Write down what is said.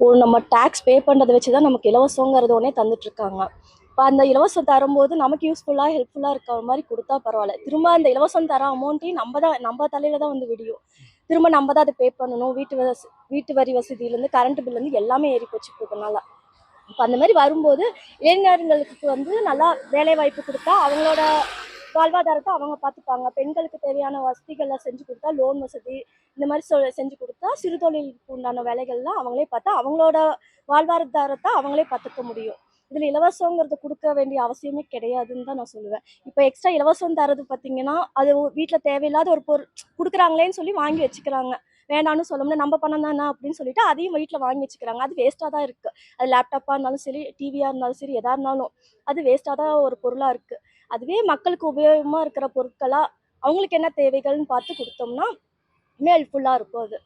ஒரு நம்ம டேக்ஸ் பே பண்ணுறதை வச்சு தான் நமக்கு இலவசங்கிறது ஒன்றே தந்துட்டுருக்காங்க. இப்போ அந்த இலவசம் தரும்போது நமக்கு யூஸ்ஃபுல்லாக ஹெல்ப்ஃபுல்லாக இருக்கிற மாதிரி கொடுத்தா பரவாயில்ல. திரும்ப அந்த இலவசம் தர அமௌண்ட்டையும் நம்ம தலையில தான் வந்து விடியும். திரும்ப நம்ம தான் அதை பே பண்ணணும். வீட்டு வரி வசதியிலேருந்து கரண்ட் பில்லேருந்து எல்லாமே ஏறி போச்சு இப்போ இதனால. இப்போ அந்த மாதிரி வரும்போது இளைஞர்களுக்கு வந்து நல்லா வேலை வாய்ப்பு கொடுத்தா அவங்களோட வாழ்வாதாரத்தை அவங்க பார்த்துப்பாங்க. பெண்களுக்கு தேவையான வசதிகளை செஞ்சு கொடுத்தா, லோன் வசதி இந்த மாதிரி செஞ்சு கொடுத்தா, சிறுதொழிலுக்கு உண்டான வேலைகள்லாம் அவங்களே பார்த்தா அவங்களோட வாழ்வாதாரத்தை அவங்களே பார்த்துக்க முடியும். இதில் இலவசங்கிறது கொடுக்க வேண்டிய அவசியமே கிடையாதுன்னு தான் நான் சொல்லுவேன். இப்போ எக்ஸ்ட்ரா இலவசம் தரது பார்த்தீங்கன்னா, அது வீட்டில் தேவையில்லாத ஒரு பொருள் கொடுக்குறாங்களேன்னு சொல்லி வாங்கி வச்சுக்கிறாங்க. வேண்டாம்னு சொல்ல முடியாது, நம்ம பணம் தானே அப்படின்னு சொல்லிட்டு அதையும் வீட்டில் வாங்கி வச்சுக்கிறாங்க. அது வேஸ்ட்டாக தான் இருக்குது. அது லேப்டாப்பாக இருந்தாலும் சரி, டிவியாக இருந்தாலும் சரி, எதாக இருந்தாலும் அது வேஸ்ட்டாக தான் ஒரு பொருளாக இருக்குது. அதுவே மக்களுக்கு உபயோகமாக இருக்கிற பொருட்களாக அவங்களுக்கு என்ன தேவைகள்னு பார்த்து கொடுத்தோம்னா இன்னும் ஹெல்ப்ஃபுல்லாக இருக்கும் அது.